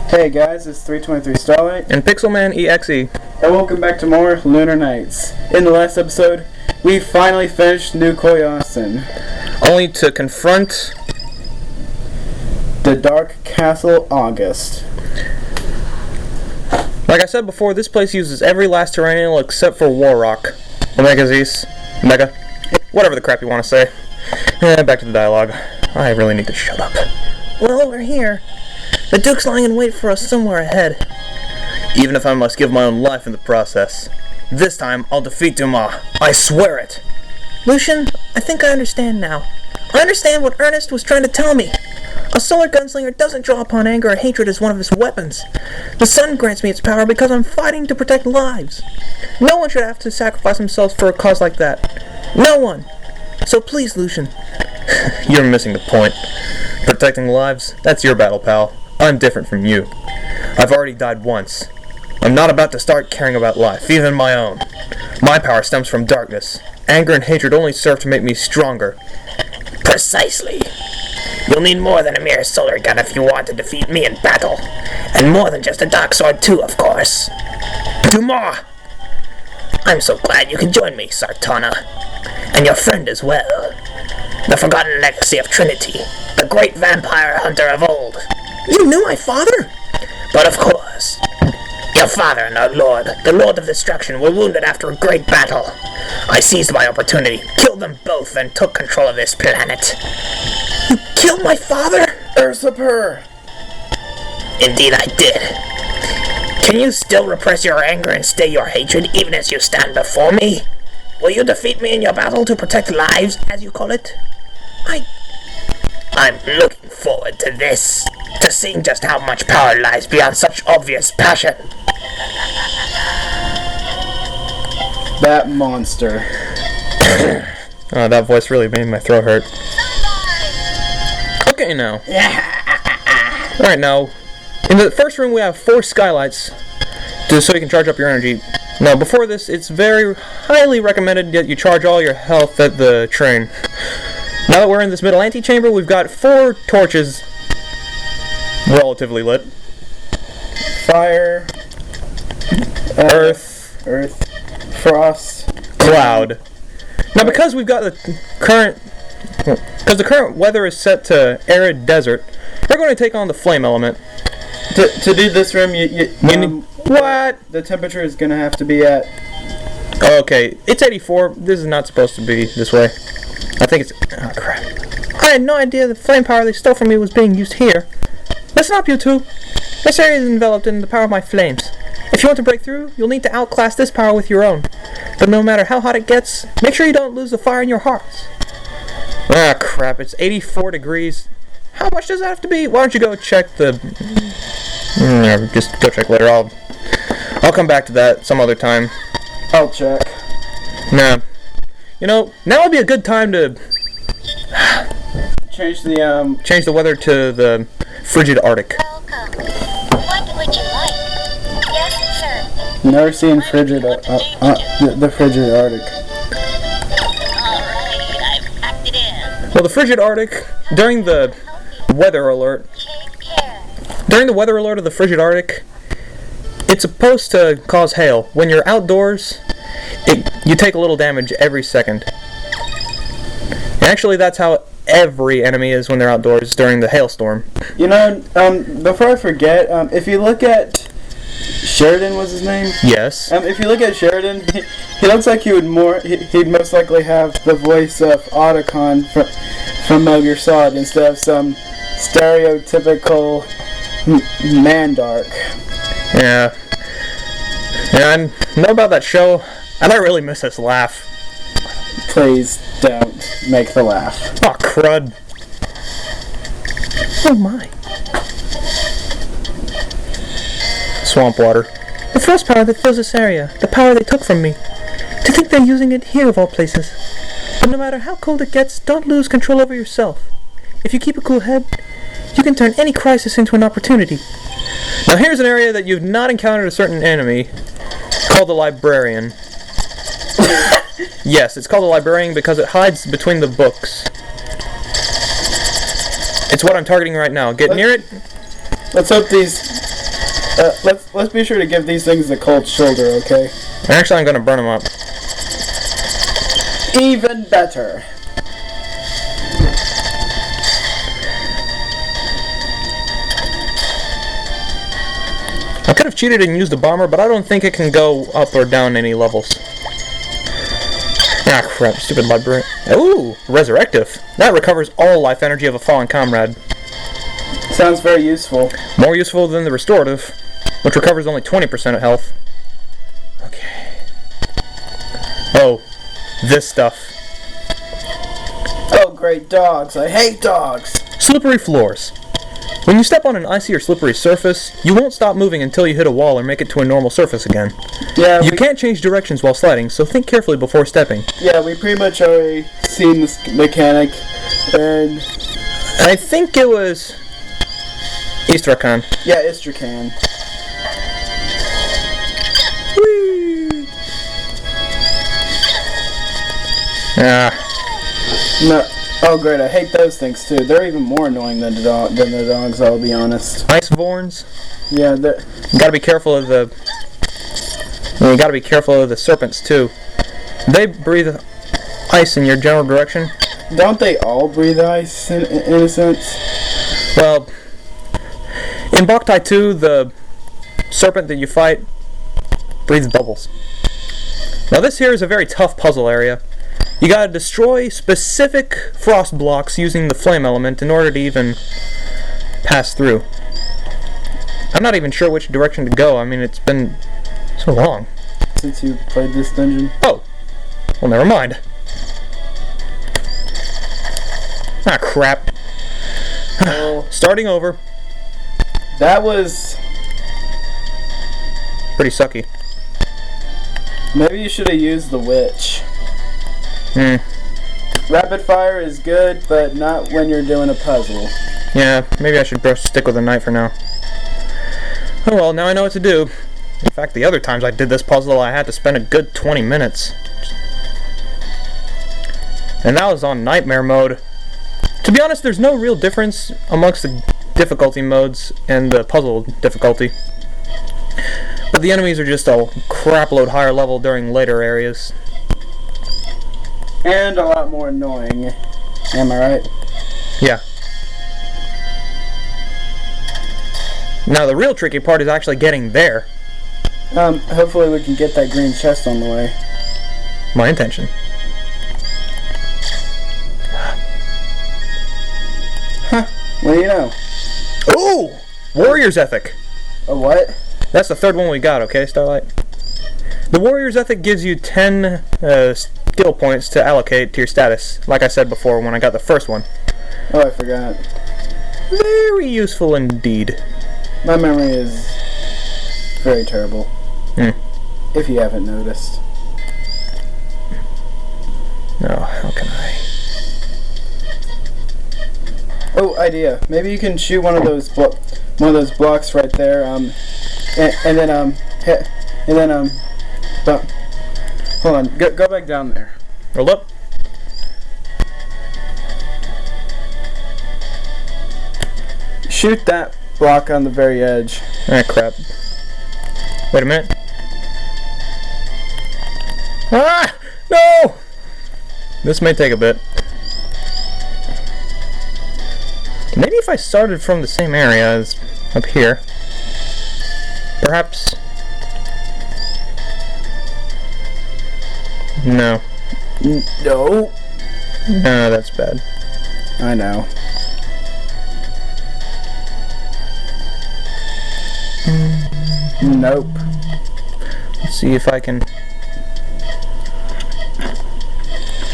Hey guys, it's 323 Starlight and Pixelman EXE. and welcome back to more Lunar Nights. In the last episode, we finally finished New Koyasin, Only to confront the Dark Castle Auguste. Like I said before, this place uses every last terrenial except for War Rock. Omega Z's. Mega. Whatever the crap you want to say. Back to the dialogue. I really need to shut up. Well, we're here. The Duke's lying in wait for us somewhere ahead. Even if I must give my own life in the process. This time, I'll defeat Dumas. I swear it. Lucian, I think I understand now. I understand what Ernest was trying to tell me. A solar gunslinger doesn't draw upon anger or hatred as one of his weapons. The sun grants me its power because I'm fighting to protect lives. No one should have to sacrifice themselves for a cause like that. No one. So please, Lucian. You're missing the point. Protecting lives, that's your battle, pal. I'm different from you. I've already died once. I'm not about to start caring about life, even my own. My power stems from darkness. Anger and hatred only serve to make me stronger. Precisely. You'll need more than a mere solar gun if you want to defeat me in battle. And more than just a dark sword too, of course. Dumas! I'm so glad you could join me, Sartana. And your friend as well. The forgotten legacy of Trinity. The great vampire hunter of old. You knew my father? But of course. Your father and our lord, the Lord of Destruction, were wounded after a great battle. I seized my opportunity, killed them both, and took control of this planet. You killed my father? Usurper! Indeed I did. Can you still repress your anger and stay your hatred even as you stand before me? Will you defeat me in your battle to protect lives, as you call it? I'm looking forward to this. To seeing just how much power lies beyond such obvious passion. That monster. Oh, that voice really made my throat hurt. Okay, now. Alright, now. In the first room, we have 4 skylights, so you can charge up your energy. Now, before this, it's very highly recommended that you charge all your health at the train. Now that we're in this middle antechamber, we've got 4 torches, relatively lit. Fire. Earth. Frost. Cloud. Now, because we've got the current weather is set to arid desert, we're going to take on the flame element. To do this room, what? The temperature is going to have to be at... Okay, it's 84. This is not supposed to be this way. I think it's... Oh, crap. I had no idea the flame power they stole from me was being used here. Listen up, you two. This area is enveloped in the power of my flames. If you want to break through, you'll need to outclass this power with your own. But no matter how hot it gets, make sure you don't lose the fire in your hearts. Ah, crap. It's 84 degrees. How much does that have to be? Why don't you go check the... just go check later. I'll come back to that some other time. I'll check. Nah. You know, now would be a good time to... Change the weather to the frigid Arctic. Welcome. What would you like? Yes, sir. Never seen frigid, the frigid Arctic. Alright, I've packed it in. Well, the frigid Arctic, during the weather alert... Take care. During the weather alert of the frigid Arctic, it's supposed to cause hail. When you're outdoors, you take a little damage every second. And actually, that's how every enemy is when they're outdoors during the hailstorm. You know, before I forget, if you look at Sheridan, was his name? Yes. If you look at Sheridan, he looks like he'd most likely have the voice of Otacon from Metal Gear Solid instead of some stereotypical Mandark. Yeah. Yeah, I know about that show. I don't really miss his laugh. Please don't make the laugh. Oh, crud. Oh, my. Swamp water. The frost power that fills this area. The power they took from me. To think they're using it here of all places. But no matter how cold it gets, don't lose control over yourself. If you keep a cool head, you can turn any crisis into an opportunity. Now here's an area that you've not encountered a certain enemy, called the Librarian. Yes, it's called the Librarian because it hides between the books. It's what I'm targeting right now. Get near it. Let's hope these Let's be sure to give these things the cold shoulder, okay? Actually, I'm gonna burn them up. Even better. I could have cheated and used a bomber, but I don't think it can go up or down any levels. Ah, crap. Stupid library. Ooh, resurrective. That recovers all life energy of a fallen comrade. Sounds very useful. More useful than the restorative, which recovers only 20% of health. Okay. Oh, this stuff. Oh, great dogs. I hate dogs. Slippery floors. When you step on an icy or slippery surface, you won't stop moving until you hit a wall or make it to a normal surface again. Yeah, You can't change directions while sliding, so think carefully before stepping. Yeah, we pretty much already seen this mechanic, and I think it was Eastercon. yeah, Istrakan. Whee! Ah, No, oh great, I hate those things too. They're even more annoying than the dogs. I'll be honest. ice vorns. Yeah, they're, You gotta be careful of the. You gotta be careful of the serpents too. They breathe ice in your general direction. don't they all breathe ice in a sense? Well, in Boktai 2, the serpent that you fight breathes bubbles. Now this here is a very tough puzzle area. You gotta destroy specific frost blocks using the flame element in order to even pass through. I'm not even sure which direction to go. I mean, it's been so long. Since you played this dungeon. Oh! Well, never mind. Ah, crap. Well, Starting over. that was... Pretty sucky. Maybe you should have used the witch. Rapid fire is good, but not when you're doing a puzzle. Yeah, maybe I should stick with a knife for now. Oh well, now I know what to do. In fact, the other times I did this puzzle, I had to spend a good 20 minutes. And that was on nightmare mode. To be honest, there's no real difference amongst the difficulty modes and the puzzle difficulty. But the enemies are just a crapload higher level during later areas. And a lot more annoying. Am I right? Yeah. Now the real tricky part is actually getting there. Hopefully we can get that green chest on the way. My intention. Huh. What do you know? Ooh! Warrior's Ethic! A what? That's the third one we got, okay, Starlight? The Warrior's Ethic gives you 10 skill points to allocate to your status, like I said before when I got the first one. Oh, I forgot. Very useful indeed. My memory is very terrible. If you haven't noticed. Oh, how can I? Oh, idea. Maybe you can shoot one of those blocks right there. And then hold on. Go back down there. Roll up. Shoot that block on the very edge. Ah, crap. Wait a minute. Ah! No! This may take a bit. Maybe if I started from the same area as up here. Perhaps. No. No. No, that's bad. I know. Nope. Let's see if I can.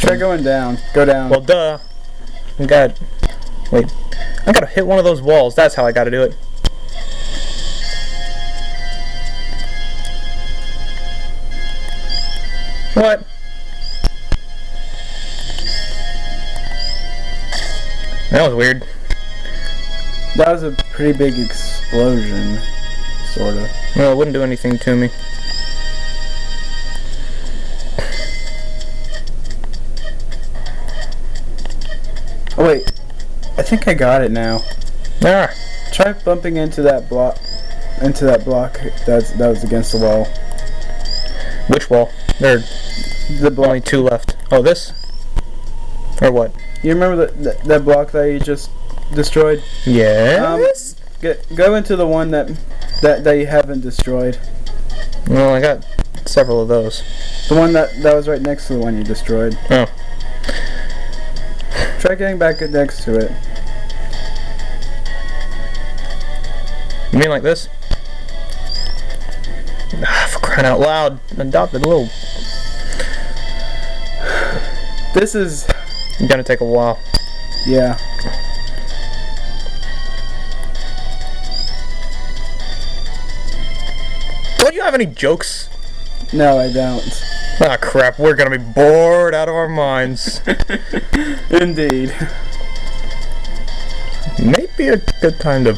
Try going down. Go down. Well, duh. I got. Wait. I gotta hit one of those walls. That's how I gotta do it. What? That was weird. That was a pretty big explosion. Sorta. Well, it wouldn't do anything to me. Oh wait. I think I got it now. Ah. Try bumping into that block. into that block that was against the wall. Which wall? There are The block. only 2 left. Oh, this? Or what? You remember that block that you just destroyed? Yes? Go into the one that you haven't destroyed. Well, I got several of those. The one that was right next to the one you destroyed. Oh. Try getting back next to it. You mean like this? Ah, for crying out loud. Adopt a little... This is... Gonna take a while. Yeah. Don't you have any jokes? No, I don't. Ah, crap. We're gonna be bored out of our minds. Indeed. Maybe a good time to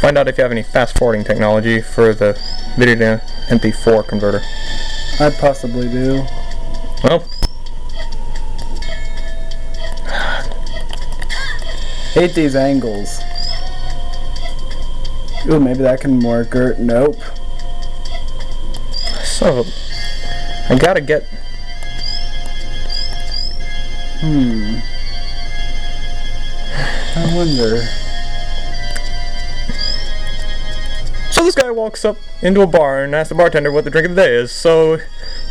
find out if you have any fast forwarding technology for the video to MP4 converter. I possibly do. Well, Hate these angles. Ooh, maybe that can work. Nope. so I gotta get. I wonder. So this guy walks up into a bar and asks the bartender what the drink of the day is. So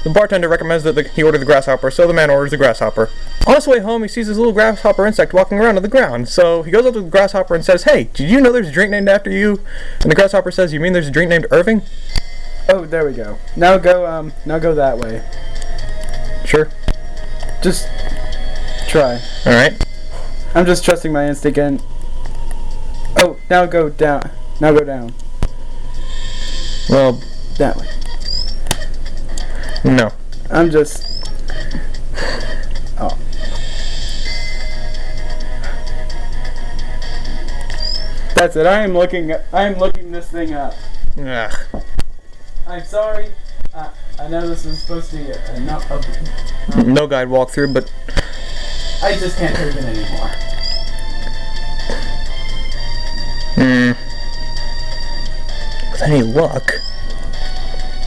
the bartender recommends that he order the grasshopper, so the man orders the grasshopper. On his way home, he sees this little grasshopper insect walking around on the ground. So he goes up to the grasshopper and says, "Hey, did you know there's a drink named after you?" And the grasshopper says, "You mean there's a drink named Irving?" Oh, there we go. Now go that way. Sure. Just try. Alright. I'm just trusting my instinct and... Oh, now go down. Now go down. Well, That way. no. I'm just... Oh. That's it. I am looking this thing up. Ugh. I'm sorry. I know this is supposed to be a No guide walkthrough, but I just can't take it anymore. with any luck.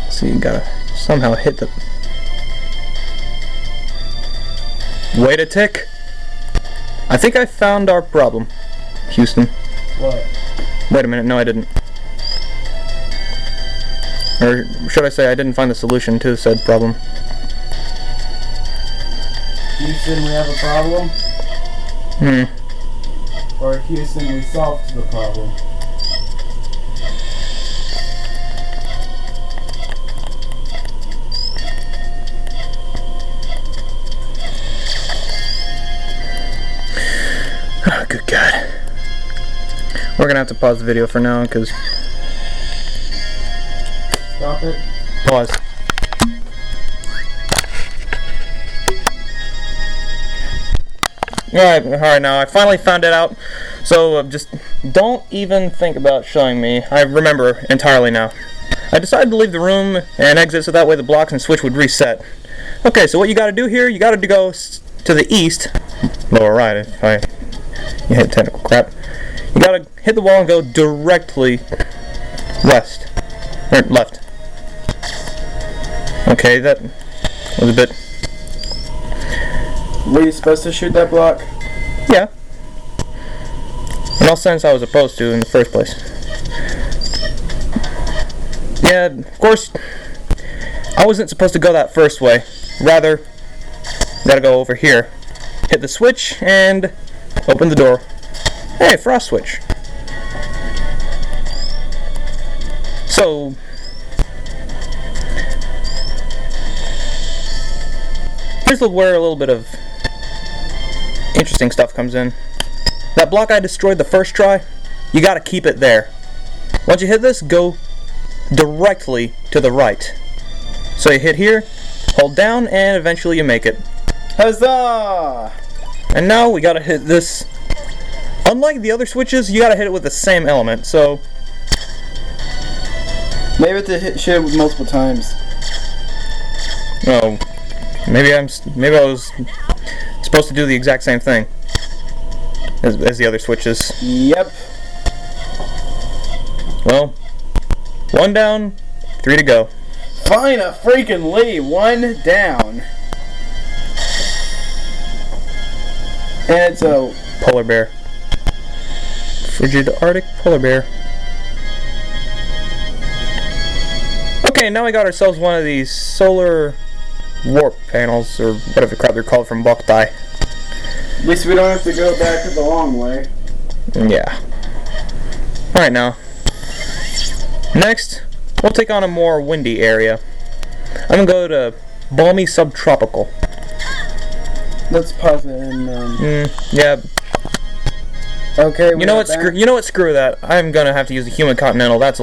So you gotta somehow hit the... Wait a tick. I think I found our problem, Houston. What? Wait a minute, no I didn't. Or should I say I didn't find the solution to said problem. Houston, we have a problem? Or Houston, we solved the problem? Oh, good God. We're gonna have to pause the video for now, because... Stop it. Pause. Alright, now I finally found it out, so just don't even think about showing me. I remember entirely now. I decided to leave the room and exit so that way the blocks and switch would reset. Okay, so what you gotta do here, you gotta go to the east, lower right if you hit technical crap. You gotta hit the wall and go directly west, or left. Okay, that was a bit... Were you supposed to shoot that block? Yeah. In all sense, I was supposed to in the first place. Yeah, of course, I wasn't supposed to go that first way. Rather, gotta go over here, hit the switch, and open the door. Hey, frost switch. So... here's where a little bit of interesting stuff comes in. That block I destroyed the first try, you gotta keep it there. Once you hit this, go directly to the right. So you hit here, hold down, and eventually you make it. Huzzah! And now we gotta hit this. Unlike the other switches, you gotta hit it with the same element, so... Maybe to shoot it multiple times. Oh, maybe I was supposed to do the exact same thing as the other switches. Yep. Well, 1 down, 3 to go. Fine a freaking Lee, 1 down. And it's a Polar bear. Frigid Arctic polar bear. Okay, now we got ourselves one of these solar warp panels, or whatever crap they're called, from Boktai. At least we don't have to go back the long way. Yeah. Alright, now. Next, we'll take on a more windy area. I'm gonna go to balmy subtropical. Let's pause it and Yeah. Okay. You know what? Screw that. I'm gonna have to use the human continental. That's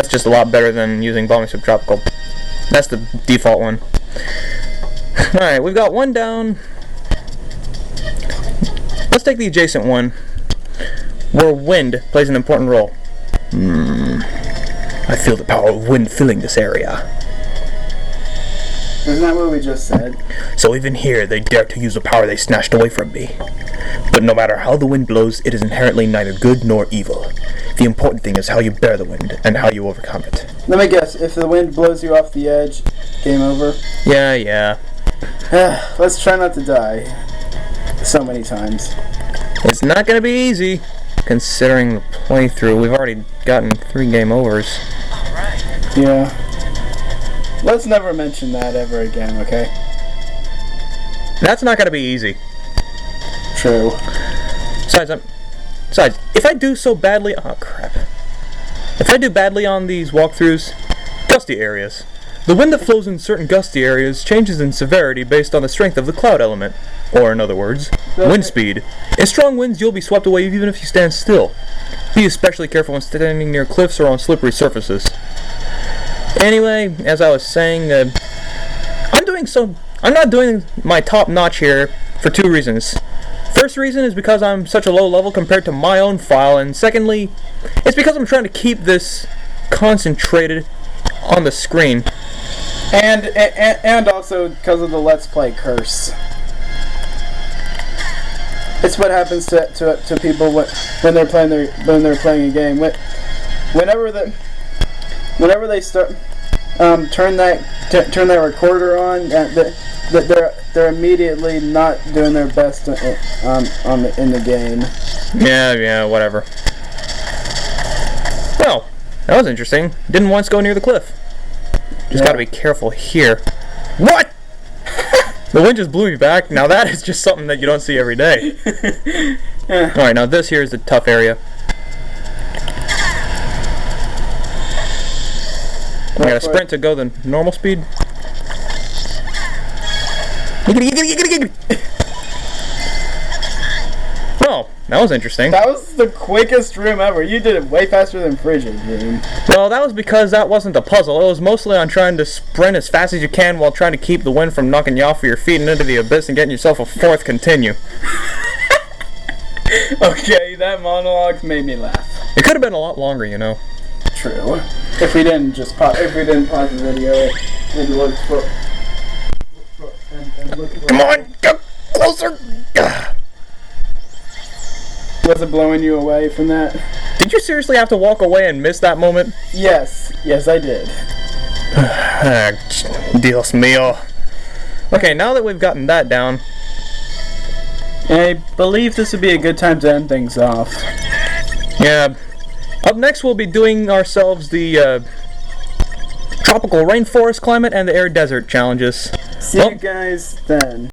just a lot better than using balmy subtropical. That's the default one. All right, we've got 1 down. Let's take the adjacent one, where wind plays an important role. I feel the power of wind filling this area. Isn't that what we just said? So even here, they dare to use the power they snatched away from me. But no matter how the wind blows, it is inherently neither good nor evil. The important thing is how you bear the wind, and how you overcome it. Let me guess, if the wind blows you off the edge, game over? Yeah. Let's try not to die so many times. It's not gonna be easy, considering the playthrough. We've already gotten 3 game overs. Yeah. Let's never mention that ever again, okay? That's not gonna be easy. True. Besides, if I do so badly, oh crap. If I do badly on these walkthroughs, gusty areas. The wind that flows in certain gusty areas changes in severity based on the strength of the cloud element, or in other words, wind speed. In strong winds, you'll be swept away even if you stand still. Be especially careful when standing near cliffs or on slippery surfaces. Anyway, as I was saying, I'm not doing my top notch here for 2 reasons. First reason is because I'm such a low level compared to my own file, and secondly, it's because I'm trying to keep this concentrated on the screen. And also because of the Let's Play curse. It's what happens to people when they're playing a game. Whenever they start turn that recorder on, they're immediately not doing their best in the game. Yeah, whatever. Well, that was interesting. Didn't once go near the cliff. Just gotta be careful here. What? The wind just blew me back. Now that is just something that you don't see every day. Alright, now this here is the tough area. I gotta sprint to go the normal speed. Oh, that was interesting. That was the quickest room ever. You did it way faster than Frigid, dude. Well, that was because that wasn't the puzzle. It was mostly on trying to sprint as fast as you can while trying to keep the wind from knocking you off of your feet and into the abyss and getting yourself a 4th continue. Okay, that monologue made me laugh. It could have been a lot longer, you know. True. If we didn't pause the video and look for Come on, get closer. Was it blowing you away from that? Did you seriously have to walk away and miss that moment? Yes, I did. Dios mío. Okay, now that we've gotten that down, I believe this would be a good time to end things off. Yeah. Up next, we'll be doing ourselves the tropical rainforest climate and the air desert challenges. See you guys then.